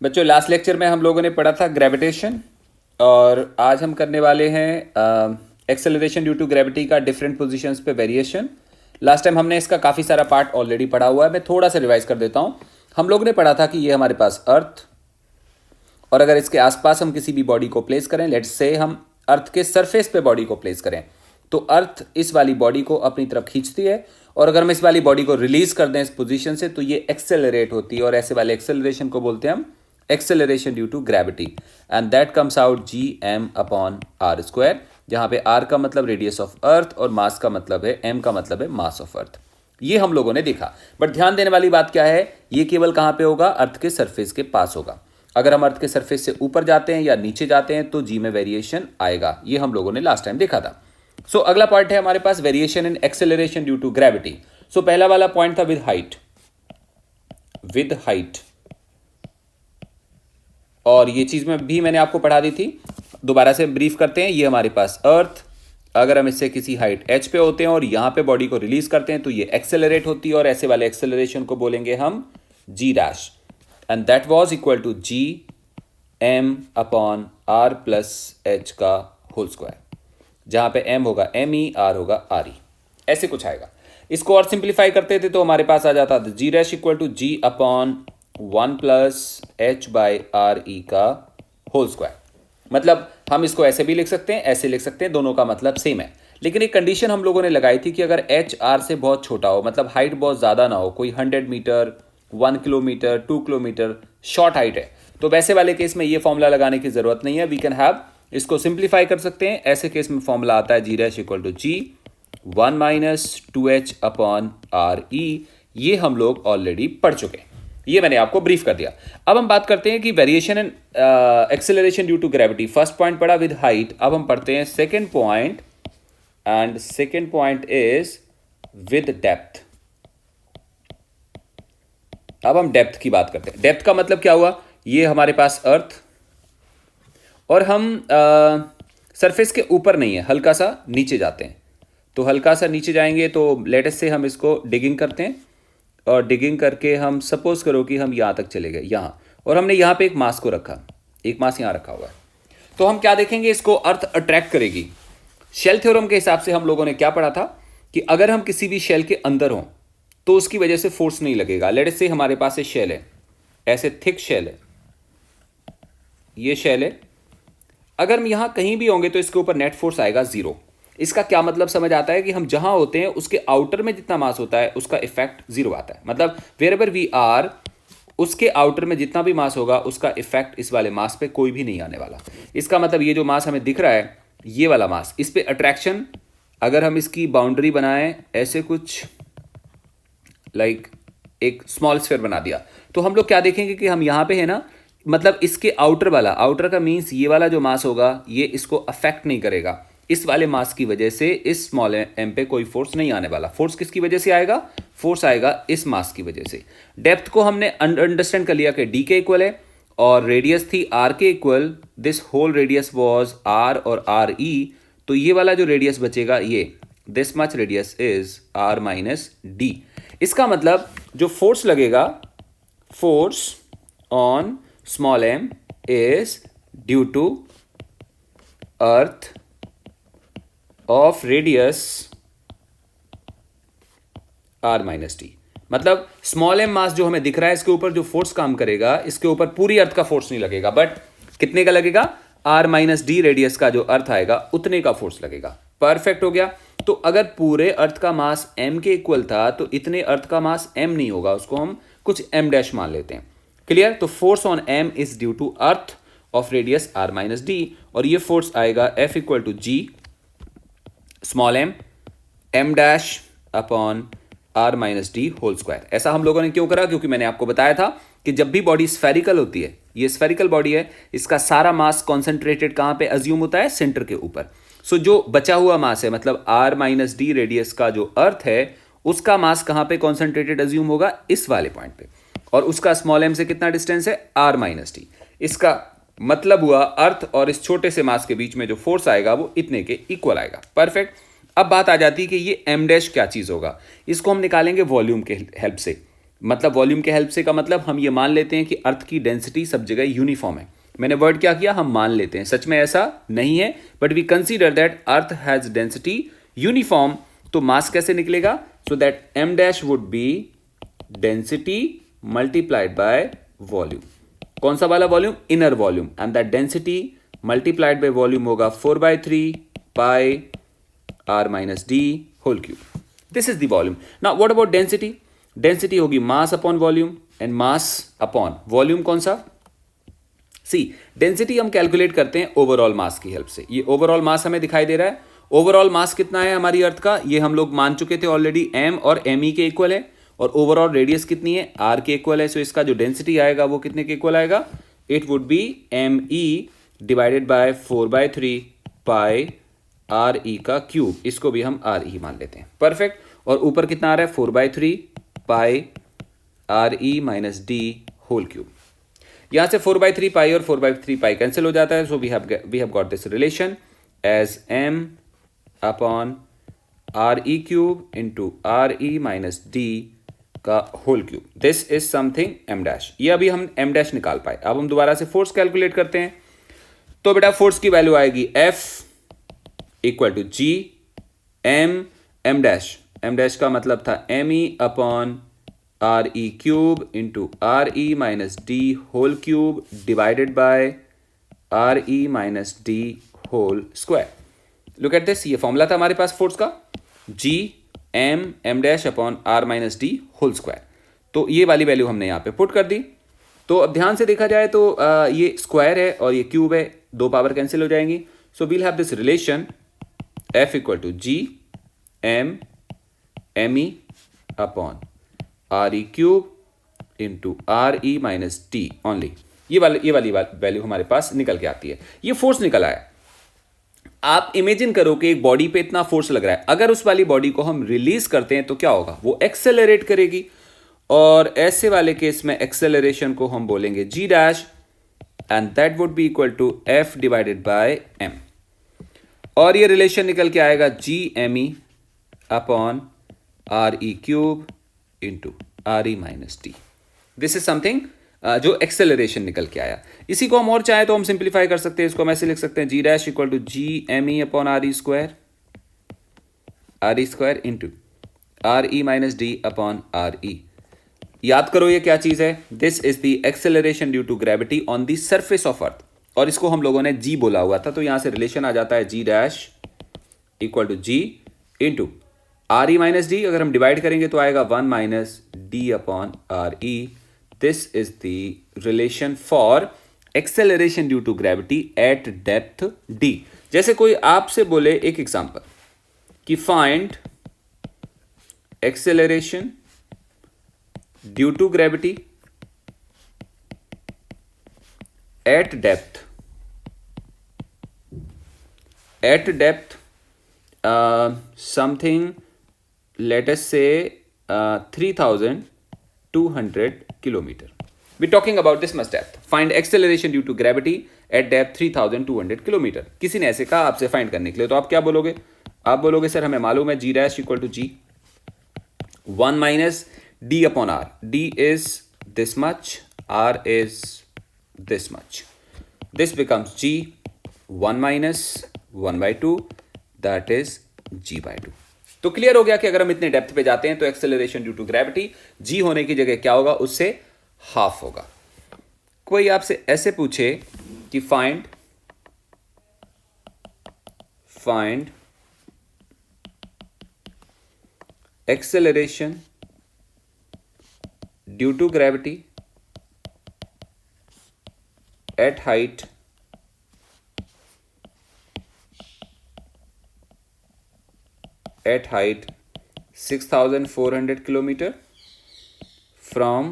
बच्चों last lecture में हम लोगों ने पढ़ा था ग्रेविटेशन और आज हम करने वाले हैं एक्सेलरेशन ड्यू टू ग्रेविटी का डिफरेंट पोजीशंस पे वेरिएशन। लास्ट टाइम हमने इसका काफ़ी सारा पार्ट ऑलरेडी पढ़ा हुआ है, मैं थोड़ा सा रिवाइज कर देता हूँ। हम लोगों ने पढ़ा था कि ये हमारे पास अर्थ और अगर इसके आसपास हम किसी भी बॉडी को प्लेस करें, लेट्स से हम अर्थ के सरफेस पे बॉडी को प्लेस करें तो अर्थ इस वाली बॉडी को अपनी तरफ खींचती है और अगर हम इस वाली बॉडी को रिलीज कर दें इस पोजीशन से तो ये एक्सेलरेट होती है और ऐसे वाले एक्सेलरेशन को बोलते हैं हम acceleration due to gravity and that comes out G M upon R square, जहां पे आर का मतलब रेडियस ऑफ अर्थ और मास का मतलब है एम का मतलब है मास ऑफ अर्थ। ये हम लोगों ने देखा, बट ध्यान देने वाली बात क्या है, ये केवल कहां पे होगा, अर्थ के सरफेस के पास होगा। अगर हम अर्थ के सरफेस से ऊपर जाते हैं या नीचे जाते हैं तो जी में वेरिएशन आएगा। ये हम लोगों ने लास्ट टाइम देखा था। सो अगला पॉइंट है हमारे पास variation in acceleration due to gravity. So पहला वाला पॉइंट था विद हाइट, और ये चीज में भी मैंने आपको पढ़ा दी थी, दोबारा से ब्रीफ करते हैं। ये हमारे पास अर्थ, अगर हम इससे किसी हाइट h पे होते हैं और यहां पे बॉडी को रिलीज करते हैं तो ये एक्सेलरेट होती है और ऐसे वाले एक्सेलरेशन को बोलेंगे हम g dash and that was equal to g m upon r plus h का होल स्क्वायर, जहां पे m होगा m e, r होगा r e, ऐसे कुछ आएगा। इसको और सिंप्लीफाई करते थे तो हमारे पास आ जाता था g dash equal to g upon 1 plus h by R E का होल स्क्वायर। मतलब हम इसको ऐसे भी लिख सकते हैं, ऐसे लिख सकते हैं, दोनों का मतलब सेम है। लेकिन एक कंडीशन हम लोगों ने लगाई थी कि अगर h r से बहुत छोटा हो, मतलब हाइट बहुत ज़्यादा ना हो, कोई 100 metre 1 kilometre 2 kilometre short height है, तो वैसे वाले केस में ये फॉर्मूला लगाने की ज़रूरत नहीं है। वी कैन हैव, इसको सिंप्लीफाई कर सकते हैं। ऐसे केस में फॉर्मूला आता है G dash equal to G 1 minus 2h upon R E. ये हम लोग ऑलरेडी पढ़ चुके हैं, ये मैंने आपको ब्रीफ कर दिया। अब हम बात करते हैं कि variation in acceleration due to gravity. First point पढ़ा विद हाइट, अब हम पढ़ते हैं second point and second point is with depth. अब हम डेप्थ की बात करते हैं। डेप्थ का मतलब क्या हुआ, ये हमारे पास अर्थ और हम सरफेस के ऊपर नहीं है, हल्का सा नीचे जाते हैं। तो हल्का सा नीचे जाएंगे तो लेटेस्ट से हम इसको डिगिंग करते हैं और डिगिंग करके हम सपोज करो कि हम यहाँ तक चले गए, यहाँ, और हमने यहाँ पे एक मास को रखा, एक मास यहाँ रखा हुआ है। तो हम क्या देखेंगे, इसको अर्थ अट्रैक्ट करेगी। शेल थ्योरम के हिसाब से हम लोगों ने क्या पढ़ा था कि अगर हम किसी भी शेल के अंदर हों तो उसकी वजह से फोर्स नहीं लगेगा। लेट्स से हमारे पास एक शेल है, ऐसे थिक शेल है, ये शेल है, अगर हम यहाँ कहीं भी होंगे तो इसके ऊपर नेट फोर्स आएगा जीरो। इसका क्या मतलब समझ आता है कि हम जहां होते हैं उसके आउटर में जितना मास होता है उसका इफेक्ट जीरो आता है। मतलब वेयर एवर वी आर, उसके आउटर में जितना भी मास होगा उसका इफेक्ट इस वाले मास पे कोई भी नहीं आने वाला। इसका मतलब ये जो मास हमें दिख रहा है, ये वाला मास, इस पे अट्रैक्शन, अगर हम इसकी बाउंड्री बनाएं ऐसे कुछ लाइक एक स्मॉल स्फीयर बना दिया, तो हम लोग क्या देखेंगे कि हम यहाँ पे है ना, मतलब इसके आउटर वाला, आउटर का मीन्स ये वाला जो मास होगा ये इसको अफेक्ट नहीं करेगा। इस वाले मास की वजह से इस स्मॉल एम पे कोई फोर्स नहीं आने वाला। फोर्स किसकी वजह से आएगा, फोर्स आएगा इस मास की वजह से। डेप्थ को हमने अंडरस्टैंड कर लिया कि डी के इक्वल है और रेडियस थी आर के equal, this whole radius was R और आर ई, तो ये वाला जो रेडियस बचेगा, ये this much radius is R minus D. इसका मतलब जो फोर्स लगेगा, force on small M is due to earth of radius R minus T. मतलब स्मॉल एम मास जो हमें दिख रहा है इसके ऊपर जो फोर्स काम करेगा, इसके ऊपर पूरी अर्थ का फोर्स नहीं लगेगा, बट कितने का लगेगा, आर माइनस डी रेडियस का जो अर्थ आएगा उतने का फोर्स लगेगा। परफेक्ट हो गया। तो अगर पूरे अर्थ का मास एम के इक्वल था तो इतने अर्थ का मास एम नहीं होगा, उसको हम कुछ एम डैश मान लेते हैं। क्लियर। तो force on M is due to earth of radius R minus D और ये फोर्स आएगा F equal to G small M M dash upon R minus D whole square. ऐसा हम लोगों ने क्यों करा, क्योंकि मैंने आपको बताया था कि जब भी बॉडी स्फेरिकल होती है, ये स्फेरिकल बॉडी है, इसका सारा मास कॉन्सेंट्रेटेड कहां पे अज्यूम होता है, सेंटर के ऊपर। सो जो बचा हुआ मास है, मतलब आर माइनस डी रेडियस का जो अर्थ है, उसका मास कहां पे कॉन्सेंट्रेटेड अज्यूम होगा, इस वाले पॉइंट पे, और उसका स्मॉल एम से कितना डिस्टेंस है, आर माइनस डी। इसका मतलब हुआ अर्थ और इस छोटे से मास के बीच में जो फोर्स आएगा वो इतने के इक्वल आएगा। परफेक्ट। अब बात आ जाती है कि ये एम डैश क्या चीज होगा, इसको हम निकालेंगे वॉल्यूम के हेल्प से। मतलब वॉल्यूम के हेल्प से का मतलब हम ये मान लेते हैं कि अर्थ की डेंसिटी सब जगह यूनिफॉर्म है। मैंने वर्ड क्या किया, हम मान लेते हैं, सच में ऐसा नहीं है, but we consider that earth has density uniform. तो मास कैसे निकलेगा, so that m dash would be density multiplied by volume. कौन सा वाला volume, inner volume, and that density multiplied by volume होगा 4/3 pi r minus D whole cube. This is the volume. Now what about density, density होगी mass upon volume, and mass upon volume कौन सा, सी density हम calculate करते हैं overall मास की help से। ये ओवरऑल मास हमें दिखाई दे रहा है। ओवरऑल मास कितना है हमारी अर्थ का, ये हम लोग मान चुके थे ऑलरेडी, m और me के इक्वल है, और ओवरऑल रेडियस कितनी है, r के इक्वल है। सो इसका जो डेंसिटी आएगा वो कितने के इक्वल आएगा, it would be me divided by 4/3 pi R E का क्यूब, इसको भी हम आर ई मान लेते हैं, परफेक्ट। और ऊपर कितना आ रहा है, 4/3 pi R E minus D whole cube. यहां से 4/3 पाई और 4/3 पाई कैंसिल हो जाता है। So we have got this relation as m upon R E cube into R E minus D का whole cube. This is something m dash. ये अभी हम m डैश निकाल पाए। अब हम दोबारा से फोर्स कैलकुलेट करते हैं। तो बेटा फोर्स की वैल्यू आएगी F equal to G m dash का मतलब था me upon R E cube into R E minus D whole cube divided by R E minus D whole square. Look at this, ये formula था हमारे पास force का, G m dash upon R minus D whole square. तो ये वाली value हमने यहाँ पे पुट कर दी। तो अब ध्यान से देखा जाए तो ये स्क्वायर है और ये क्यूब है, दो पावर कैंसिल हो जाएंगी। So we'll have this relation F equal to G m e upon R E cube into R E minus D only. ये वाली वैल्यू हमारे पास निकल के आती है। ये फोर्स निकल आया। आप इमेजिन करो कि एक बॉडी पे इतना फोर्स लग रहा है, अगर उस वाली बॉडी को हम रिलीज करते हैं तो क्या होगा, वो एक्सेलरेट करेगी, और ऐसे वाले केस में एक्सेलरेशन को हम बोलेंगे g dash, and that would be equal to f divided by m। और ये रिलेशन निकल के आएगा g m e upon R E cube into R E minus D. This is something जो एक्सेलरेशन निकल के आया। इसी को हम और चाहे तो हम सिंप्लीफाई कर सकते हैं, इसको हम ऐसे लिख सकते हैं g dash equal to g m e upon R E square into R E minus D upon R E. याद करो ये क्या चीज है, this is the acceleration due to gravity on the surface of earth, और इसको हम लोगों ने g बोला हुआ था। तो यहां से रिलेशन आ जाता है g dash equal to g into R E minus D. अगर हम डिवाइड करेंगे तो आएगा 1 minus D upon R E. This is the relation for acceleration due to gravity at depth d। जैसे कोई आपसे बोले एक एग्जांपल कि find acceleration due to gravity at depth something, let us say 3200 kilometer. We're talking about this much depth. Find acceleration due to gravity at depth 3200 kilometer. किसी ने ऐसे कहा आपसे फाइंड करने के लिए, तो आप क्या बोलोगे, आप बोलोगे सर हमें मालूम है g dash equal to g 1 minus d upon r। d is this much, r is this much. This becomes g 1 minus 1/2, that is g/2। तो क्लियर हो गया कि अगर हम इतने डेप्थ पे जाते हैं तो acceleration due to gravity g होने की जगह क्या होगा, उससे हाफ होगा। कोई आपसे ऐसे पूछे कि find acceleration due to gravity at height at height 6400 kilometer from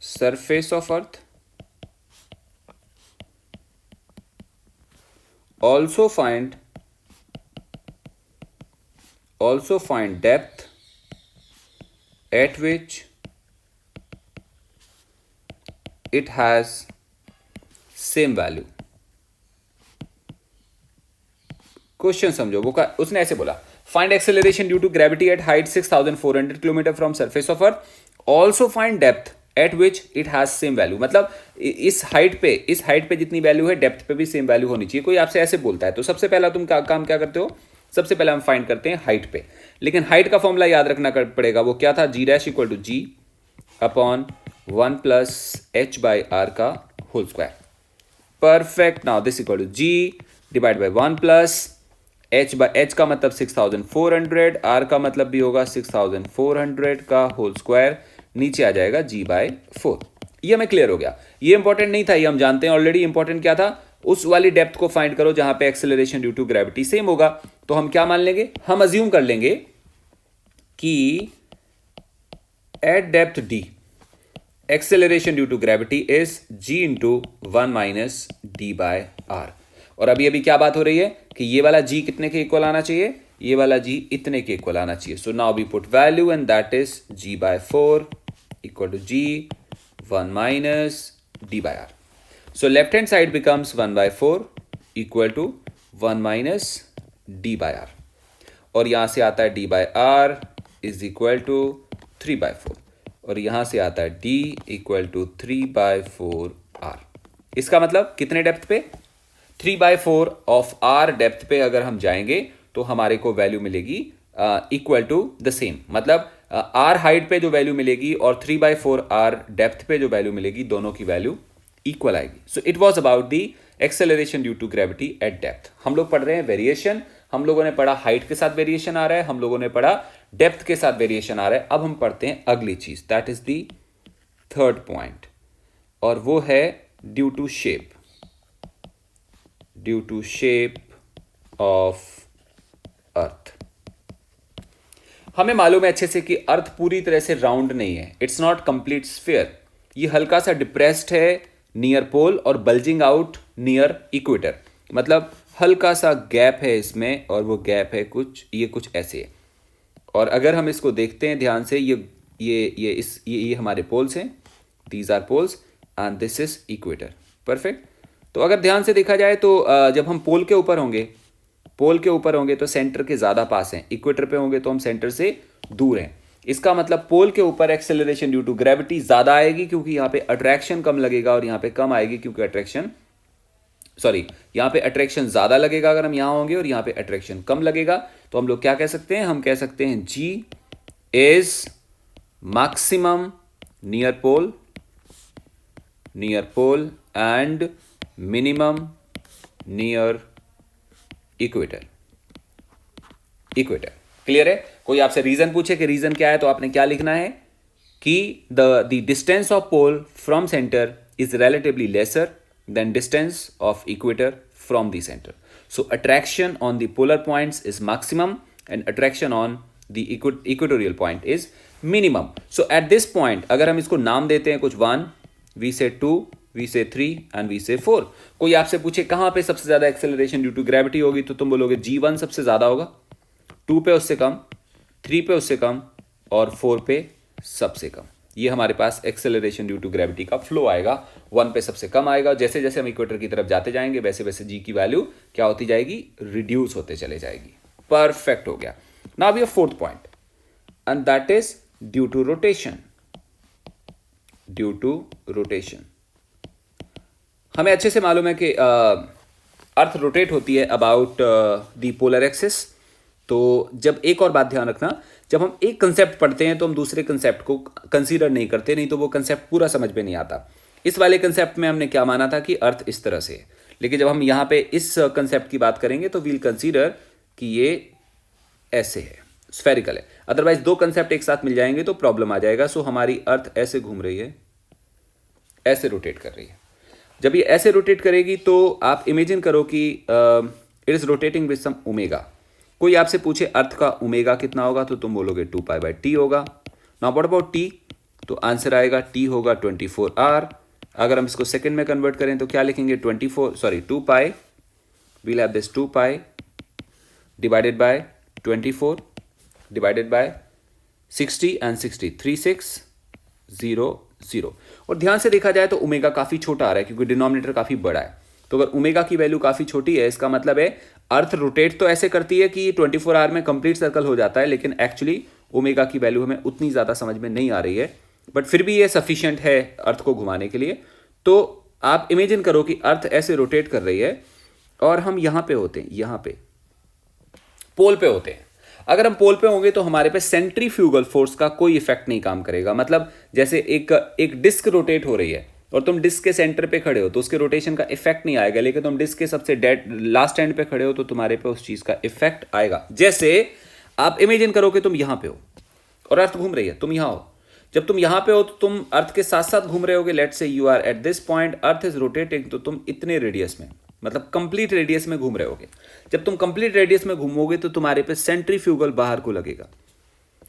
surface of earth. Also find depth at which it has same value. Question समझो, उसने ऐसे बोला find acceleration due to gravity at height 6400 kilometre from surface of earth, also find depth at which it has same value. मतलब इस height पे जितनी value है depth पे भी सेम वैल्यू होनी चाहिए। कोई आपसे ऐसे बोलता है तो सबसे पहला तुम काम क्या करते हो, सबसे पहले हम फाइंड करते हैं हाइट पे। लेकिन हाइट का फॉर्मूला याद रखना पड़ेगा, वो क्या था, G dash equal to G upon 1 plus H by R का whole square. Perfect. Now this equal to G divide by 1 plus H का मतलब 6400, आर का मतलब भी होगा 6400 का होल स्क्वायर, नीचे आ जाएगा जी बाय 4। ये हमें क्लियर हो गया। ये इंपॉर्टेंट नहीं था, ये हम जानते हैं ऑलरेडी। इंपॉर्टेंट क्या था, उस वाली डेप्थ को फाइंड करो जहां पे acceleration due to gravity same होगा। तो हम क्या मान लेंगे, हम अज्यूम कर लेंगे कि at depth D acceleration due to gravity is G into 1 minus D by R. और अभी क्या बात हो रही है कि ये वाला जी कितने के इक्वल आना चाहिए, ये वाला जी इतने के इक्वल आना चाहिए। So now we put value and that is G by 4 equal to G 1 minus D by R. So left hand side becomes 1 by 4 equal to 1 minus d by r, और यहां से आता है d by r is equal to 3 by 4, और यहां से आता है d equal to 3 by 4 r। इसका मतलब कितने डेप्थ पे, 3 by 4 ऑफ r डेप्थ पे अगर हम जाएंगे तो हमारे को वैल्यू मिलेगी इक्वल टू द सेम। मतलब r हाइट पे जो वैल्यू मिलेगी और 3 by 4 r डेप्थ पे जो वैल्यू मिलेगी, दोनों की वैल्यू इक्वल आएगी। So it was about the acceleration due to gravity at depth. हम लोग पढ़ रहे हैं वेरिएशन, हम लोगों ने पढ़ा हाइट के साथ वेरिएशन आ रहा है, हम लोगों ने पढ़ा डेप्थ के साथ वेरिएशन आ रहा है। अब हम पढ़ते हैं अगली चीज, that is the third point, और वो है due to shape, due to shape of earth. हमें मालूम है अच्छे से कि अर्थ पूरी तरह से राउंड नहीं है, इट्स नॉट कंप्लीट स्फीयर। ये हल्का सा डिप्रेस्ड है नियर पोल और बल्जिंग आउट नियर इक्वेटर, मतलब हल्का सा गैप है इसमें, और वो गैप है कुछ ऐसे है। और अगर हम इसको देखते हैं ध्यान से, ये हमारे पोल्स हैं, these are poles and this is equator. Perfect. तो अगर ध्यान से देखा जाए तो जब हम पोल के ऊपर होंगे तो सेंटर के ज़्यादा पास हैं, इक्वेटर पे होंगे तो हम सेंटर से दूर हैं। इसका मतलब पोल के ऊपर एक्सेलरेशन ड्यू टू ग्रेविटी ज़्यादा आएगी क्योंकि यहाँ पे अट्रैक्शन कम लगेगा, और यहाँ पे कम आएगी क्योंकि यहाँ पे अट्रैक्शन ज़्यादा लगेगा अगर हम यहाँ होंगे, और यहाँ पे अट्रैक्शन कम लगेगा। तो हम लोग क्या कह सकते हैं, हम कह सकते हैं g is maximum near pole and minimum near equator. Clear है। कोई आपसे रीजन पूछे कि रीजन क्या है, तो आपने क्या लिखना है कि the distance of pole from centre is relatively lesser than distance of equator from the centre. So attraction on the polar points is maximum and attraction on the equatorial point is minimum. So at this point अगर हम इसको नाम देते हैं कुछ 1, we से 2, we से 3 and we से 4। कोई आपसे पूछे कहां पे सबसे ज्यादा एक्सेलरेशन ड्यू टू ग्रेविटी होगी, तो तुम बोलोगे G1 सबसे ज्यादा होगा, 2 पे उससे कम, 3 पे उससे कम, और 4 पे सबसे कम। ये हमारे पास एक्सेलरेशन ड्यू टू ग्रेविटी का फ्लो आएगा। 1 पे सबसे कम आएगा, जैसे जैसे हम इक्वेटर की तरफ जाते जाएंगे वैसे वैसे जी की वैल्यू क्या होती जाएगी, रिड्यूस होते चले जाएगी। परफेक्ट हो गया। Now we have fourth point and that is due to rotation. हमें अच्छे से मालूम है कि अर्थ रोटेट होती है अबाउट द पोलर एक्सिस। तो जब एक और बात ध्यान रखना, जब हम एक कंसेप्ट पढ़ते हैं तो हम दूसरे कंसेप्ट को कंसीडर नहीं करते, नहीं तो वो कंसेप्ट पूरा समझ में नहीं आता। इस वाले कंसेप्ट में हमने क्या माना था कि अर्थ इस तरह से है, लेकिन जब हम यहाँ पे इस कंसेप्ट की बात करेंगे तो वील कंसीडर कि ये ऐसे है, स्फेरिकल है। अदरवाइज दो कंसेप्ट एक साथ मिल जाएंगे तो प्रॉब्लम आ जाएगा। सो हमारी अर्थ ऐसे घूम रही है, ऐसे रोटेट कर रही है। जब ये ऐसे रोटेट करेगी तो आप इमेजिन करो कि it is rotating with some omega. कोई आपसे पूछे अर्थ का ओमेगा कितना होगा, तो तुम बोलोगे 2π/t होगा। नाउ व्हाट अबाउट t, तो आंसर आएगा t होगा 24r। अगर हम इसको सेकंड में कन्वर्ट करें तो क्या लिखेंगे, 2π, we'll have this 2π divided by 24 divided by 60 and 60 3600। और ध्यान से देखा जाए तो ओमेगा काफी छोटा आ रहा है क्योंकि डिनोमिनेटर काफी बड़ा है। तो अगर ओमेगा की वैल्यू काफ़ी छोटी है, इसका मतलब है अर्थ रोटेट तो ऐसे करती है कि 24 आवर में कंप्लीट सर्कल हो जाता है, लेकिन एक्चुअली ओमेगा की वैल्यू हमें उतनी ज़्यादा समझ में नहीं आ रही है, बट फिर भी ये सफिशिएंट है अर्थ को घुमाने के लिए। तो आप इमेजिन करो कि अर्थ ऐसे रोटेट कर रही है और हम यहाँ पे होते हैं, यहाँ पे पोल पे होते हैं। अगर हम पोल पे होंगे तो हमारे पे सेंट्रीफ्यूगल फोर्स का कोई इफेक्ट नहीं काम करेगा। मतलब जैसे एक डिस्क रोटेट हो रही है और तुम डिस्क के सेंटर पे खड़े हो तो उसके रोटेशन का इफेक्ट नहीं आएगा, लेकिन तुम डिस्क के सबसे डेड लास्ट एंड पे खड़े हो तो तुम्हारे पे उस चीज का इफेक्ट आएगा। जैसे आप इमेजिन करो कि तुम यहां पे हो और अर्थ घूम रही है, तुम यहां हो। जब तुम यहां पे हो तो तुम अर्थ के साथ साथ घूम रहे होगे। Let's say you are at this point, earth is rotating, तो तुम इतने रेडियस में, मतलब कंप्लीट रेडियस में घूम रहे होगे। जब तुम कंप्लीट रेडियस में घूमोगे तो तुम्हारे पे सेंट्रीफ्यूगल बाहर को लगेगा,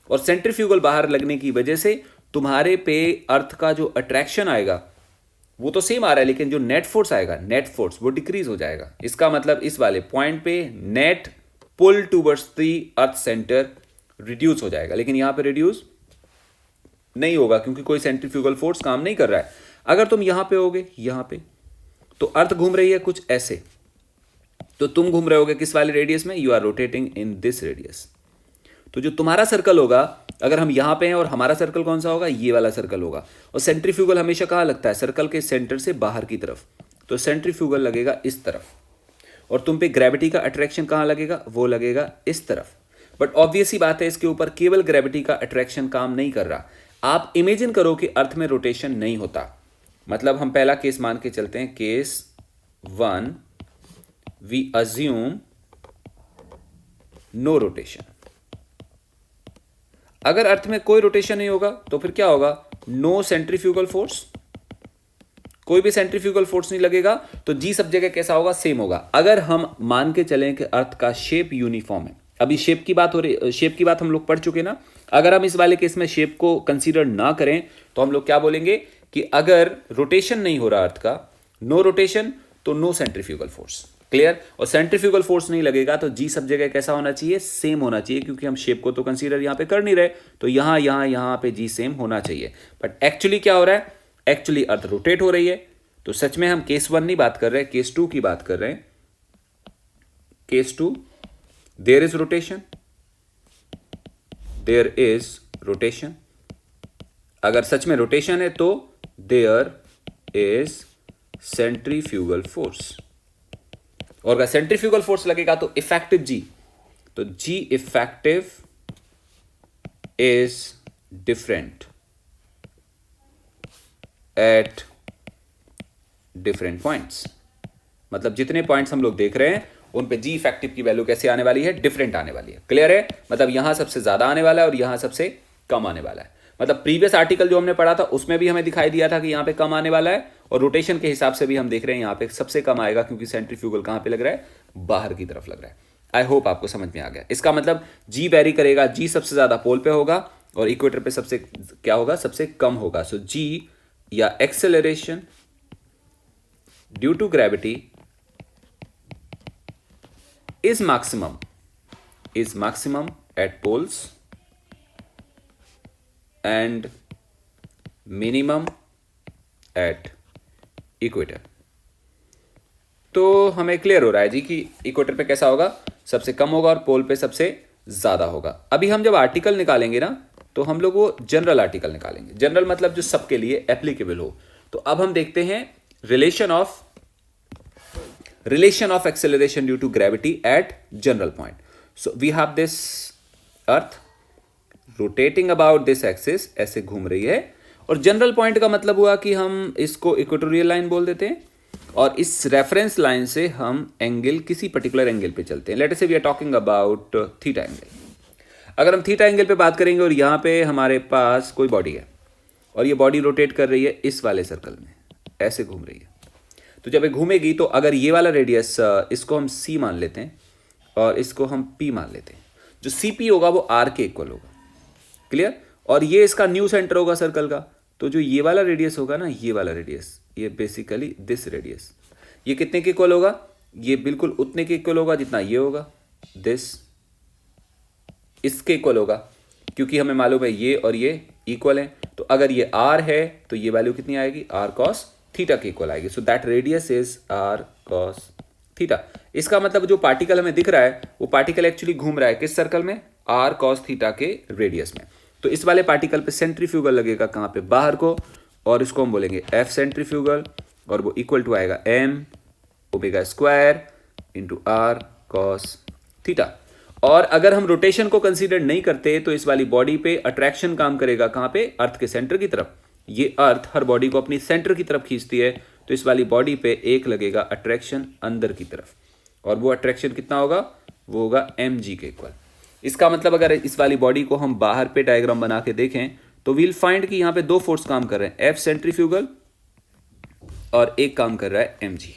और सेंट्रीफ्यूगल बाहर लगने की वजह से तुम्हारे पे अर्थ का जो अट्रैक्शन आएगा वो तो सेम आ रहा है, लेकिन जो नेट फोर्स आएगा, नेट फोर्स वो डिक्रीज हो जाएगा। इसका मतलब इस वाले पॉइंट पे net pull towards the earth centre reduce हो जाएगा, लेकिन यहां पे रिड्यूस नहीं होगा क्योंकि कोई सेंट्रीफ्यूगल फोर्स काम नहीं कर रहा है। अगर तुम यहां पे होगे, यहां पे, तो अर्थ घूम रही है कुछ ऐसे, तो तुम घूम रहे होगे किस वाले रेडियस में, you are rotating in this radius. तो जो तुम्हारा सर्कल होगा, अगर हम यहां पे हैं और हमारा सर्कल कौन सा होगा, ये वाला सर्कल होगा। और सेंट्रीफ्यूगल हमेशा कहां लगता है, सर्कल के सेंटर से बाहर की तरफ, तो सेंट्रीफ्यूगल लगेगा इस तरफ। और तुम पे ग्रेविटी का अट्रैक्शन कहां लगेगा, वो लगेगा इस तरफ। बट ऑब्वियस ही बात है, इसके ऊपर केवल ग्रेविटी का अट्रैक्शन काम नहीं कर रहा। आप इमेजिन करो कि अर्थ में रोटेशन नहीं होता, मतलब हम पहला केस मान के चलते हैं, case 1, we assume no rotation. अगर अर्थ में कोई रोटेशन नहीं होगा तो फिर क्या होगा, नो सेंट्रीफ्यूगल फोर्स, कोई भी सेंट्रीफ्यूगल फोर्स नहीं लगेगा, तो जी सब जगह कैसा होगा, सेम होगा। अगर हम मान के चलें कि अर्थ का शेप यूनिफॉर्म है, अभी शेप की बात हो रही, शेप की बात हम लोग पढ़ चुके ना। अगर हम इस वाले केस में शेप को कंसीडर ना करें तो हम लोग क्या बोलेंगे कि अगर रोटेशन नहीं हो रहा अर्थ का, नो रोटेशन, तो नो सेंट्रीफ्यूगल फोर्स। क्लियर। और सेंट्रीफ्यूगल फोर्स नहीं लगेगा तो जी सब जगह कैसा होना चाहिए, सेम होना चाहिए, क्योंकि हम शेप को तो कंसीडर यहां पे कर नहीं रहे, तो यहां पे जी सेम होना चाहिए। बट एक्चुअली क्या हो रहा है, एक्चुअली अर्थ रोटेट हो रही है। तो सच में हम केस 1 नहीं बात कर रहे हैं, केस 2 की बात कर रहे हैं। Case 2, there is rotation, there is rotation. अगर सच में रोटेशन है तो देयर इज सेंट्रीफ्यूगल फोर्स, और अगर सेंट्रीफ्यूगल फोर्स लगेगा तो इफेक्टिव जी, तो g effective is different at different points. मतलब जितने पॉइंट्स हम लोग देख रहे हैं उन पे जी इफेक्टिव की वैल्यू कैसे आने वाली है, डिफरेंट आने वाली है। क्लियर है। मतलब यहां सबसे ज्यादा आने वाला है और यहां सबसे कम आने वाला है। मतलब प्रीवियस आर्टिकल जो हमने पढ़ा था उसमें भी हमें दिखाई दिया था कि यहां पे कम आने वाला है, और रोटेशन के हिसाब से भी हम देख रहे हैं यहां पे सबसे कम आएगा, क्योंकि सेंट्रीफ्यूगल कहां पे लग रहा है, बाहर की तरफ लग रहा है। आई होप आपको समझ में आ गया। इसका मतलब जी वेरी करेगा, जी सबसे ज्यादा पोल पे होगा और इक्वेटर पे सबसे क्या होगा, सबसे कम होगा। सो जी या acceleration due to gravity is maximum at poles and minimum at equator। तो हमें क्लियर हो रहा है जी कि इक्वेटर पे कैसा होगा, सबसे कम होगा, और पोल पे सबसे ज्यादा होगा। अभी हम जब आर्टिकल निकालेंगे ना तो हम लोग वो जनरल आर्टिकल निकालेंगे। जनरल मतलब जो सबके लिए एप्लीकेबल हो। तो अब हम देखते हैं relation of acceleration due to gravity at general point. So we have this earth rotating about this axis, ऐसे घूम रही है, और जनरल पॉइंट का मतलब हुआ कि हम इसको इक्वेटोरियल लाइन बोल देते हैं, और इस रेफरेंस लाइन से हम एंगल, किसी पर्टिकुलर एंगल पे चलते हैं। Let us say we are talking about theta angle. अगर हम थीटा एंगल पे बात करेंगे और यहाँ पे हमारे पास कोई बॉडी है और ये बॉडी रोटेट कर रही है इस वाले सर्कल में, ऐसे घूम रही है, तो जब ये घूमेगी तो अगर ये वाला रेडियस, इसको हम c मान लेते हैं और इसको हम p मान लेते हैं, जो cp होगा वो r के इक्वल होगा। क्लियर। और ये इसका न्यू सेंटर होगा सर्कल का, तो जो ये वाला रेडियस होगा ना, ये वाला रेडियस, ये बेसिकली दिस रेडियस, ये कितने के इक्वल होगा, ये बिल्कुल उतने के इक्वल होगा जितना ये होगा, दिस इसके इक्वल होगा, क्योंकि हमें मालूम है ये और ये इक्वल है। तो अगर ये r है तो ये वैल्यू कितनी आएगी, r cos थीटा के इक्वल आएगी। So that radius is R cos theta. इसका मतलब जो पार्टिकल हमें दिख रहा है वो पार्टिकल एक्चुअली घूम रहा है किस सर्कल में, आर कॉस थीटा के रेडियस में। तो इस वाले पार्टिकल पे सेंट्रीफ्यूगल लगेगा कहाँ पे, बाहर को, और इसको हम बोलेंगे एफ सेंट्रीफ्यूगल, और वो इक्वल टू आएगा M omega square into R cos theta. और अगर हम रोटेशन को कंसीडर नहीं करते तो इस वाली बॉडी पे अट्रैक्शन काम करेगा कहाँ पे, अर्थ के सेंटर की तरफ। ये अर्थ हर बॉडी को अपनी सेंटर की तरफ खींचती है, तो इस वाली बॉडी पे एक लगेगा अट्रैक्शन अंदर की तरफ, और वो अट्रैक्शन कितना होगा, वो होगा mg के इक्वल। इसका मतलब अगर इस वाली बॉडी को हम बाहर पे डायग्राम बना के देखें तो वील फाइंड कि यहाँ पे दो फोर्स काम कर रहे हैं, एफ सेंट्रीफ्यूगल और एक काम कर रहा है mg।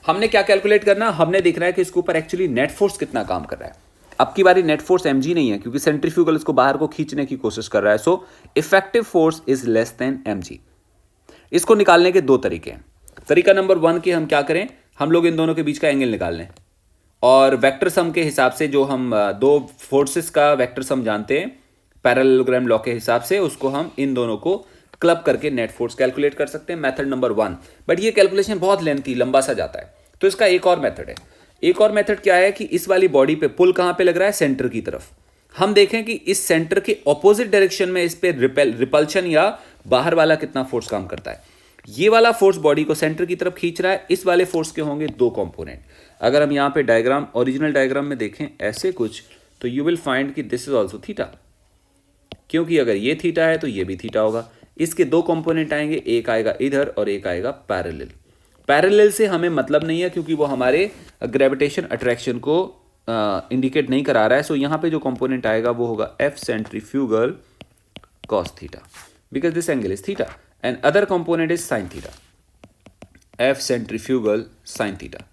हमने क्या कैलकुलेट करना, हमने देखना है कि इसके ऊपर एक्चुअली नेट फोर्स कितना काम कर रहा है। अब की बारी नेट फोर्स mg नहीं है क्योंकि सेंट्रीफ्यूगल इसको बाहर को खींचने की कोशिश कर रहा है। So effective force is less than mg। इसको निकालने के दो तरीके हैं। तरीका नंबर 1 कि हम क्या करें, हम लोग इन दोनों के बीच का एंगल निकाल लें, और वेक्टर सम के हिसाब से जो हम दो फोर्सेस का वेक्टर सम जानते हैं पैरेललोग्राम लॉ के हिसाब से, उसको हम इन दोनों को क्लब करके नेट फोर्स कैलकुलेट कर सकते हैं, मेथड नंबर 1। बट ये कैलकुलेशन बहुत लेंथी, लंबा सा जाता है, तो इसका एक और मेथड है। एक और मेथड क्या है कि इस वाली बॉडी पे पुल कहाँ पे लग रहा है, सेंटर की तरफ। हम देखें कि इस सेंटर के ऑपोजिट डायरेक्शन में इस पे रिपल्शन या बाहर वाला कितना फोर्स काम करता है। ये वाला फोर्स बॉडी को सेंटर की तरफ खींच रहा है, इस वाले फोर्स के होंगे दो कंपोनेंट। अगर हम यहाँ पे डायग्राम, ओरिजिनल डायग्राम में देखें ऐसे कुछ, तो यू विल फाइंड कि दिस इज ऑल्सो थीटा, क्योंकि अगर ये थीटा है तो ये भी थीटा होगा। इसके दो कंपोनेंट आएंगे, एक आएगा इधर और एक आएगा पैरेलल। पैरेलल से हमें मतलब नहीं है क्योंकि वो हमारे ग्रेविटेशन अट्रैक्शन को इंडिकेट नहीं करा रहा है। सो यहाँ पे जो कंपोनेंट आएगा वो होगा F centrifugal cos theta, because this angle is theta, and other component is sine theta, F centrifugal sine theta.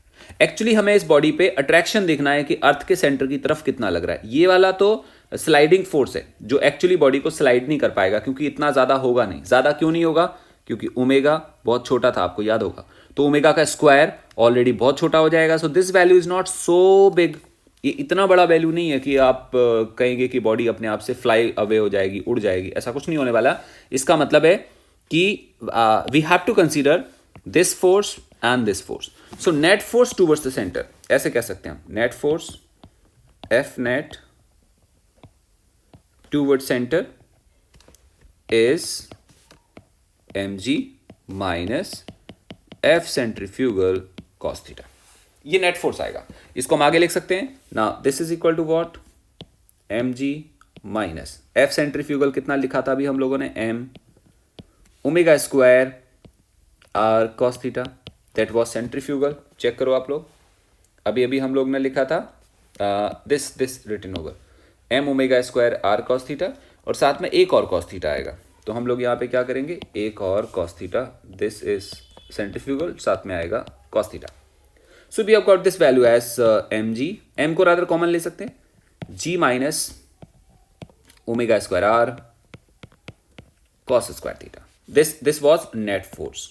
Actually हमें इस बॉडी पे अट्रैक्शन देखना है कि अर्थ के सेंटर की तरफ कितना लग रहा है। ये वाला तो स्लाइडिंग फोर्स है जो एक्चुअली बॉडी को स्लाइड नहीं कर पाएगा क्योंकि इतना ज्यादा होगा नहीं। ज्यादा क्यों नहीं होगा, क्योंकि ओमेगा बहुत छोटा था, आपको याद होगा, तो ओमेगा का स्क्वायर ऑलरेडी बहुत छोटा हो जाएगा। So this value is not so big. ये इतना बड़ा वैल्यू नहीं है कि आप कहेंगे कि बॉडी अपने आप से फ्लाई अवे हो जाएगी, उड़ जाएगी, ऐसा कुछ नहीं होने वाला। इसका मतलब है कि we have to consider this force and this force. So net force towards the centre, ऐसे कह सकते हैं हम, net force F net toward centre is mg minus F centrifugal cos theta. ये नेट फोर्स आएगा, इसको हम आगे लिख सकते हैं ना, this is equal to what, mg minus F centrifugal कितना लिखा था अभी हम लोगों ने, m omega square R cos theta, that was centrifugal. Check करो आप लोग, अभी अभी हम लोग ने लिखा था दिस रिटन होगा m omega square R cos theta, और साथ में एक और कॉस थीटा आएगा। तो हम लोग यहाँ पे क्या करेंगे, एक और cos theta, this is centrifugal, साथ में आएगा cos theta. So we have got this value as mg, m को रादर कॉमन ले सकते हैं, g minus omega square R cos square theta. This was net force.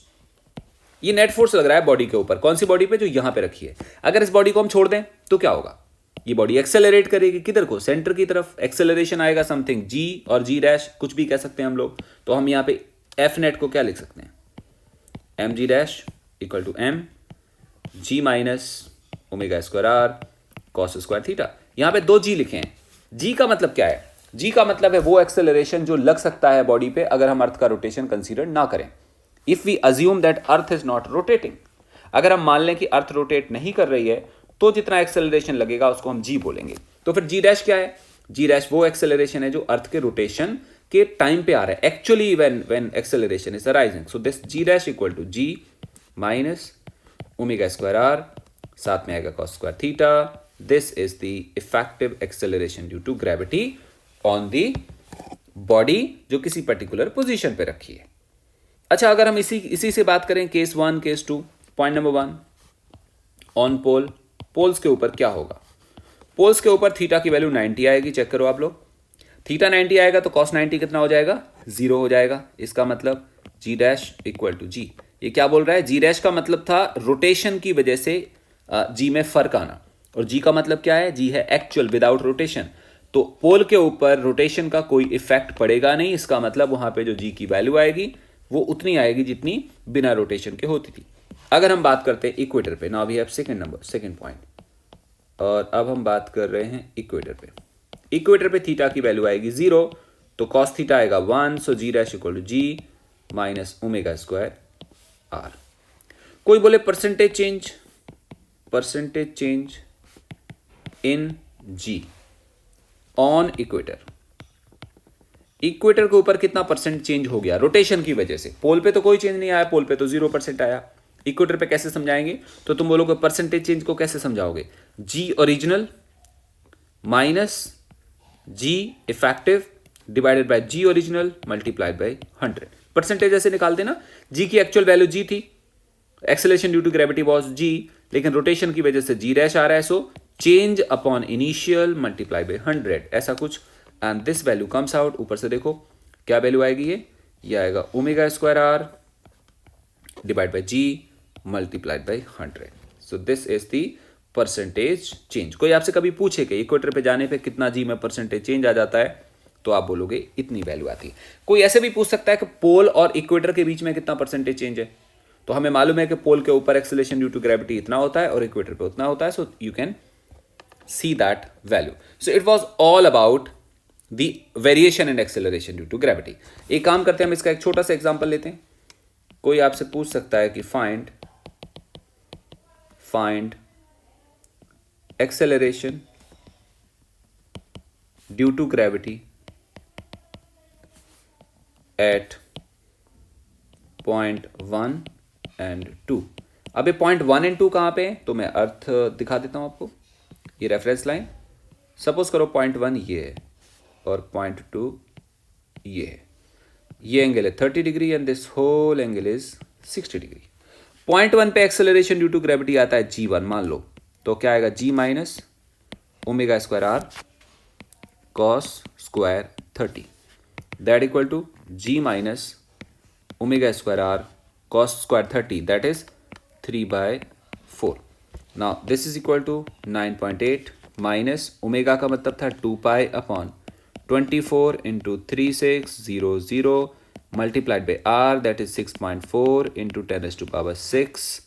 ये नेट फोर्स लग रहा है बॉडी के ऊपर, कौन सी बॉडी पे, जो यहां पे रखी है। अगर इस बॉडी को हम छोड़ दें तो क्या होगा, ये बॉडी एक्सेलरेट करेगी किधर को, सेंटर की तरफ। एक्सेलरेशन आएगा समथिंग g और g डैश, कुछ भी कह सकते हैं हम लोग। तो हम यहाँ पे एफ नेट को क्या लिख सकते हैं, mg dash equal to m g minus omega square R cos square theta. यहाँ पे दो g लिखे हैं। g का मतलब क्या है, g का मतलब है वो एक्सेलरेशन जो लग सकता है बॉडी पे अगर हम अर्थ का रोटेशन कंसीडर ना करें। If we assume that earth is not rotating, अगर हम मान लें कि अर्थ रोटेट नहीं कर रही है तो जितना एक्सेलरेशन लगेगा उसको हम g बोलेंगे। तो फिर g डैश क्या है, g डैश वो एक्सेलरेशन है जो अर्थ के रोटेशन के टाइम पे आ रहा है, actually when acceleration is arising. So this g dash equal to g minus omega square R, साथ में आएगा cos square theta. This is the effective acceleration due to gravity on the body जो किसी particular position पे रखी है। अच्छा, अगर हम इसी से बात करें case 1 case 2, point number 1 on pole, poles के ऊपर क्या होगा, पोल्स के ऊपर थीटा की वैल्यू 90 आएगी। चेक करो आप लोग, थीटा 90 आएगा तो कॉस 90 कितना हो जाएगा, 0 हो जाएगा। इसका मतलब g dash equal to g। ये क्या बोल रहा है, g डैश का मतलब था रोटेशन की वजह से g में फर्क आना, और g का मतलब क्या है, g है एक्चुअल विदाउट रोटेशन। तो पोल के ऊपर रोटेशन का कोई इफेक्ट पड़ेगा नहीं, इसका मतलब वहां पे जो g की वैल्यू आएगी वो उतनी आएगी जितनी बिना रोटेशन के होती थी। अगर हम बात करते हैं इक्वेटर पे, now we have second point, और अब हम बात कर रहे हैं इक्वेटर पे। इक्वेटर पे थीटा की वैल्यू आएगी 0, तो कॉस थीटा आएगा 1, so g dash equal to ji minus omega square R. कोई बोले percentage change in g on equator, equator के ऊपर कितना परसेंट चेंज हो गया रोटेशन की वजह से। पोल पे तो कोई चेंज नहीं आया, पोल पे तो 0% आया। इक्वेटर पे कैसे समझाएंगे, तो तुम बोलोगे परसेंटेज चेंज को कैसे समझाओगे, जी original minus ji effective divided by ji original multiplied by 100। Percentage ऐसे निकालते ना, जी की एक्चुअल वैल्यू जी थी, acceleration due to gravity was जी, लेकिन रोटेशन की वजह से जी डैश आ रहा है, so change upon initial multiply by 100, ऐसा कुछ, and this value comes out. ऊपर से देखो क्या वैल्यू आएगी, ये आएगा omega square R divide by G multiplied by 100। So this is the percentage change. कोई आपसे कभी पूछे कि इक्वेटर पे जाने पे कितना जी में परसेंटेज चेंज आ जाता है, तो आप बोलोगे इतनी वैल्यू आती है। कोई ऐसे भी पूछ सकता है कि पोल और इक्वेटर के बीच में कितना परसेंटेज चेंज है, तो हमें मालूम है कि पोल के ऊपर एक्सेलरेशन ड्यू टू ग्रेविटी इतना होता है और इक्वेटर पे उतना होता है, so you can see that value. So it was all about the variation and acceleration due to gravity. एक काम करते हैं, हम इसका एक छोटा सा एग्जांपल लेते हैं। कोई आपसे पूछ सकता है कि find acceleration due to gravity at point 1 and 2। अब ये पॉइंट 1 एंड 2 कहां पे है, तो मैं अर्थ दिखा देता हूं आपको। ये रेफरेंस लाइन, सपोज करो पॉइंट 1 ये है और पॉइंट 2 ये है। ये एंगल है 30 degree and this whole angle is 60 degree. Point 1 पे एक्सेलरेशन ड्यू टू ग्रेविटी आता है g1 मान लो, तो क्या आएगा g minus omega square R cos square 30 that equal to g minus omega square R cos square 30 that is 3/4. Now this is equal to 9.8 minus omega का मतलब था 2 pi upon 24 into 3600 multiplied by R that is 6.4 into 10⁻⁶,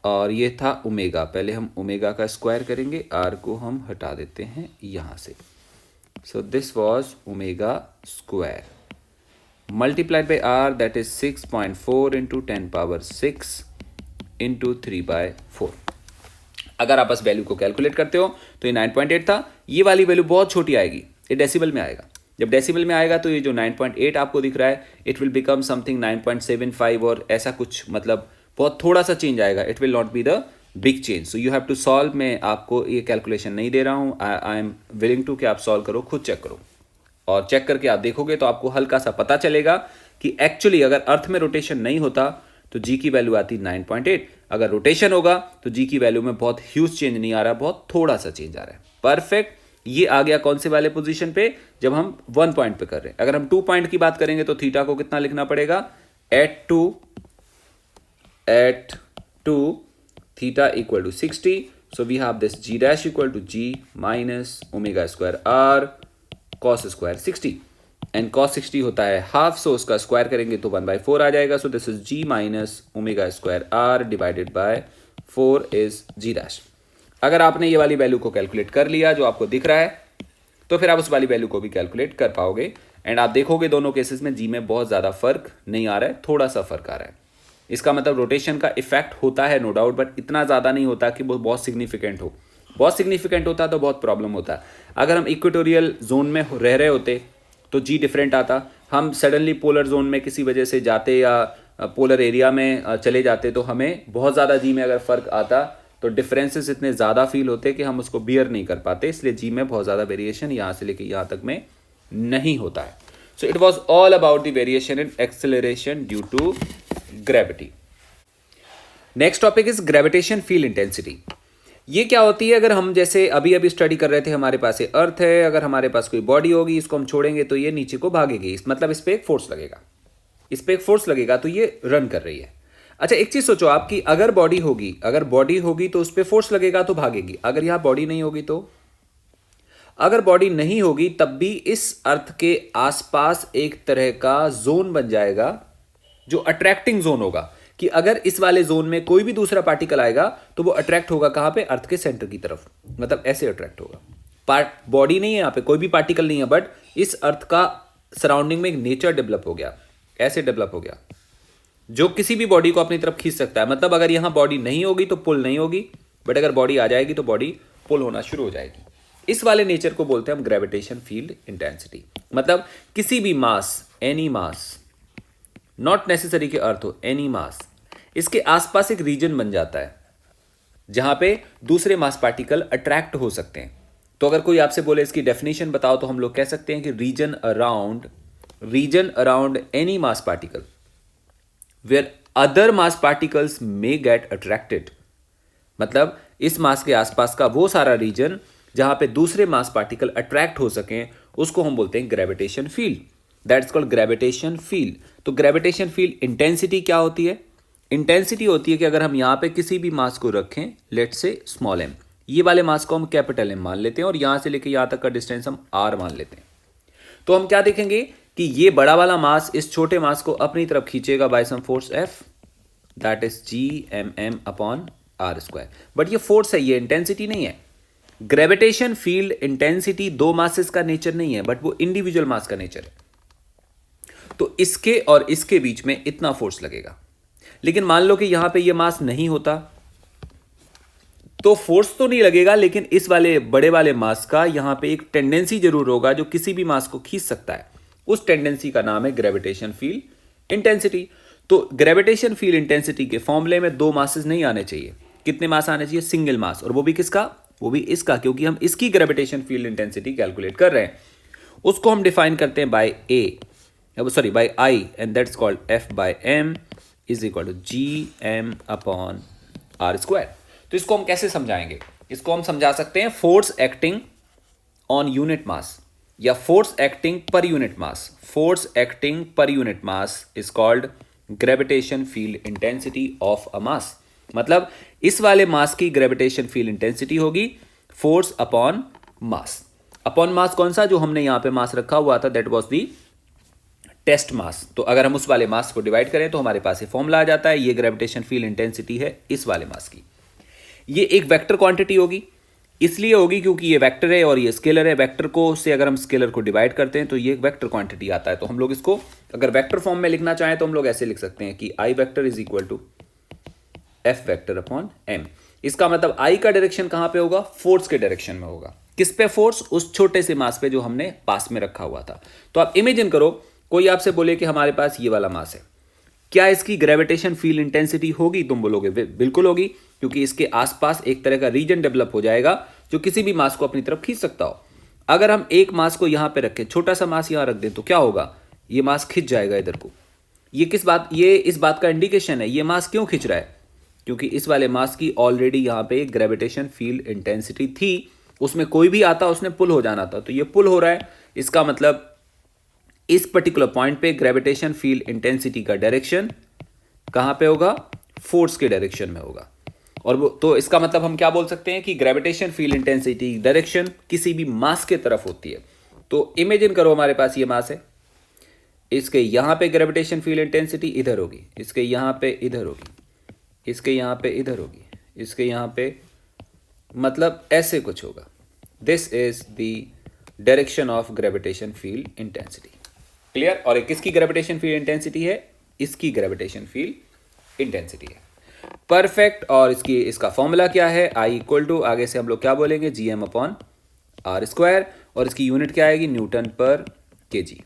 और ये था omega. पहले हम omega का square करेंगे, आर को हम हटा देते हैं यहाँ से। So this was omega square multiplied by r that is 6.4 into 10⁻⁶ into 3/4। अगर आप बस वैल्यू को कैलकुलेट करते हो तो ये 9.8 था। ये वाली वैल्यू बहुत छोटी आएगी, ये डेसिबल में आएगा। जब डेसिबल में आएगा तो ये जो 9.8 आपको दिख रहा है इट विल बिकम समथिंग 9.75 और ऐसा कुछ, मतलब बहुत थोड़ा सा चेंज आएगा। It will not be the big change. So you have to solve. मैं आपको ये कैलकुलेशन नहीं दे रहा हूँ, आई एम विलिंग टू कि आप सॉल्व करो, खुद चेक करो, और चेक करके आप देखोगे तो आपको हल्का सा पता चलेगा कि एक्चुअली अगर अर्थ में रोटेशन नहीं होता तो जी की वैल्यू आती 9.8, अगर रोटेशन होगा तो जी की वैल्यू में बहुत ह्यूज चेंज नहीं आ रहा, बहुत थोड़ा सा चेंज आ रहा है। परफेक्ट। ये आ गया कौन से वाले पोजीशन पे, जब हम 1 पॉइंट पे कर रहे हैं। अगर हम 2 पॉइंट की बात करेंगे तो थीटा को कितना लिखना पड़ेगा, at two theta equal to 60। So we have this G dash equal to ji minus omega square R cos square 60, and cos 60 होता है हाफ, सो उसका स्क्वायर करेंगे तो 1/4 आ जाएगा। So this is g minus omega square R divided by 4 is g dash. अगर आपने ये वाली वैल्यू को कैलकुलेट कर लिया जो आपको दिख रहा है, तो फिर आप उस वाली वैल्यू को भी कैलकुलेट कर पाओगे, एंड आप देखोगे दोनों केसेस में g में बहुत ज़्यादा फर्क नहीं आ रहा है, थोड़ा सा फर्क आ रहा है। इसका मतलब रोटेशन का इफेक्ट होता है नो डाउट, बट इतना ज़्यादा नहीं होता कि वो बहुत सिग्निफिकेंट हो। बहुत सिग्निफिकेंट होता तो बहुत प्रॉब्लम होता। अगर हम इक्वेटोरियल जोन में रह रहे होते तो जी डिफरेंट आता, हम सडनली पोलर जोन में किसी वजह से जाते या पोलर एरिया में चले जाते तो हमें बहुत ज़्यादा जी में अगर फ़र्क आता तो डिफरेंसेस इतने ज़्यादा फील होते कि हम उसको बियर नहीं कर पाते। इसलिए जी में बहुत ज़्यादा वेरिएशन यहाँ से लेके यहाँ तक में नहीं होता है। So it was all about the variation in acceleration due to gravity. Next topic is gravitation field intensity. ये क्या होती है, अगर हम जैसे अभी अभी स्टडी कर रहे थे, हमारे पास ये अर्थ है, अगर हमारे पास कोई बॉडी होगी, इसको हम छोड़ेंगे तो ये नीचे को भागेगी, मतलब इस पर एक फोर्स लगेगा, इस पर एक फोर्स लगेगा तो ये रन कर रही है। अच्छा एक चीज सोचो आप कि अगर बॉडी होगी तो उस पर फोर्स लगेगा तो भागेगी, अगर यहां बॉडी नहीं होगी तो, अगर बॉडी नहीं होगी तब भी इस अर्थ के आसपास एक तरह का जोन बन जाएगा जो अट्रैक्टिंग जोन होगा, कि अगर इस वाले जोन में कोई भी दूसरा पार्टिकल आएगा तो वो अट्रैक्ट होगा कहां पे, अर्थ के सेंटर की तरफ, मतलब ऐसे अट्रैक्ट होगा। बॉडी नहीं है यहाँ पे, कोई भी पार्टिकल नहीं है, बट इस अर्थ का सराउंडिंग में एक नेचर डेवलप हो गया, ऐसे डेवलप हो गया जो किसी भी बॉडी को अपनी तरफ खींच सकता है। मतलब अगर यहां बॉडी नहीं होगी तो पुल नहीं होगी, बट अगर बॉडी आ जाएगी तो बॉडी पुल होना शुरू हो जाएगी। इस वाले नेचर को बोलते हैं हम ग्रेविटेशन फील्ड इंटेंसिटी। मतलब किसी भी मास, एनी मास, नॉट नेसेसरी कि अर्थ हो, एनी मास, इसके आसपास एक रीजन बन जाता है जहां पे दूसरे मास पार्टिकल अट्रैक्ट हो सकते हैं। तो अगर कोई आपसे बोले इसकी डेफिनेशन बताओ, तो हम लोग कह सकते हैं कि region around any mass particle where other mass particles may get attracted. मतलब इस मास के आसपास का वो सारा रीजन जहां पे दूसरे मास पार्टिकल अट्रैक्ट हो सकें, उसको हम बोलते हैं gravitation field. That's called gravitation field. तो ग्रेविटेशन फील्ड इंटेंसिटी क्या होती है? इंटेंसिटी होती है कि अगर हम यहां पे किसी भी मास को रखें, लेट्स से स्मॉल m, ये वाले मास को हम कैपिटल M मान लेते हैं और यहां से लेके यहां तक का डिस्टेंस हम r मान लेते हैं, तो हम क्या देखेंगे कि ये बड़ा वाला मास इस छोटे मास को अपनी तरफ खींचेगा by some force F, that is Gmm upon R square. But ये फोर्स है, ये इंटेंसिटी नहीं है। ग्रेविटेशन फील्ड इंटेंसिटी दो मासेस का नेचर नहीं है, बट वो इंडिविजुअल मास का नेचर है। तो इसके और इसके बीच में इतना फोर्स लगेगा। लेकिन मान लो कि यहां पे ये मास नहीं होता तो फोर्स तो नहीं लगेगा, लेकिन इस वाले बड़े वाले मास का यहां पे एक टेंडेंसी जरूर होगा जो किसी भी मास को खींच सकता है। उस टेंडेंसी का नाम है ग्रेविटेशन फील्ड इंटेंसिटी। तो ग्रेविटेशन फील्ड इंटेंसिटी के फॉर्मूले में दो मासेस नहीं आने चाहिए। कितने मास आने चाहिए? सिंगल मास, और वो भी किसका? वो भी इसका, क्योंकि हम इसकी ग्रेविटेशन फील्ड इंटेंसिटी कैलकुलेट कर रहे हैं। उसको हम डिफाइन करते हैं by I, and that's called F by M is equal to Gm upon R square. तो इसको हम कैसे समझाएंगे? इसको हम समझा सकते हैं force acting on unit mass या force acting per unit mass. Force acting per unit mass is called gravitation field intensity of a mass. मतलब इस वाले मास की ग्रेविटेशन फील्ड इंटेंसिटी होगी force upon mass. Upon mass कौन सा? जो हमने यहां पे मास रखा हुआ था, दैट वाज दी टेस्ट मास। तो अगर हम उस वाले मास को डिवाइड करें तो हमारे पास ये फॉर्मूला आ जाता है। ये ग्रेविटेशन फील्ड इंटेंसिटी है इस वाले मास की। ये एक वेक्टर क्वांटिटी होगी, इसलिए होगी क्योंकि ये वेक्टर है और ये स्केलर है। वेक्टर को से अगर हम स्केलर को डिवाइड करते हैं तो ये वेक्टर क्वांटिटी आता है। तो हम लोग इसको अगर वेक्टर फॉर्म में लिखना चाहें तो हम लोग ऐसे लिख सकते हैं कि I vector is equal to F vector upon m. इसका मतलब आई का डायरेक्शन कहां पे होगा? फोर्स के डायरेक्शन में होगा। किस पे? फोर्स उस छोटे से मास पे जो हमने पास में रखा हुआ था। तो आप इमेजिन करो, कोई आपसे बोले कि हमारे पास ये वाला मास है, क्या इसकी ग्रेविटेशन फील्ड इंटेंसिटी होगी? तुम बोलोगे बिल्कुल होगी, क्योंकि इसके आसपास एक तरह का रीजन डेवलप हो जाएगा जो किसी भी मास को अपनी तरफ खींच सकता हो। अगर हम एक मास को यहां पे रखें, छोटा सा मास यहां रख दें, तो क्या होगा? ये मास खिंच जाएगा इधर को। ये इस बात का इंडिकेशन है। ये मास क्यों खिंच रहा है? क्योंकि इस वाले मास की ऑलरेडी यहां पे एक ग्रेविटेशन फील्ड इंटेंसिटी थी। उसमें कोई भी आता उसने पुल हो जाना था, तो ये पुल हो रहा है। इसका मतलब इस पर्टिकुलर पॉइंट पे ग्रेविटेशन फील्ड इंटेंसिटी का डायरेक्शन कहां पे होगा? फोर्स के डायरेक्शन में होगा। और वो तो इसका मतलब हम क्या बोल सकते हैं कि ग्रेविटेशन फील्ड इंटेंसिटी डायरेक्शन किसी भी मास के तरफ होती है। तो इमेजिन करो हमारे पास ये मास है, इसके यहां पे ग्रेविटेशन फील्ड इंटेंसिटी इधर होगी, इसके यहां पे इधर होगी, इसके यहां पे इधर होगी, इसके यहां पे, मतलब ऐसे कुछ होगा। This is the direction of gravitation field intensity. Clear? और किसकी ग्रेविटेशन फील्ड इंटेंसिटी है? इसकी ग्रेविटेशन फील्ड इंटेंसिटी है। परफेक्ट। और इसका फॉर्मूला क्या है? आई इक्वल टू, आगे से हम लोग क्या बोलेंगे? Gm अपॉन आर स्क्वायर, और इसकी यूनिट क्या आएगी? न्यूटन पर केजी।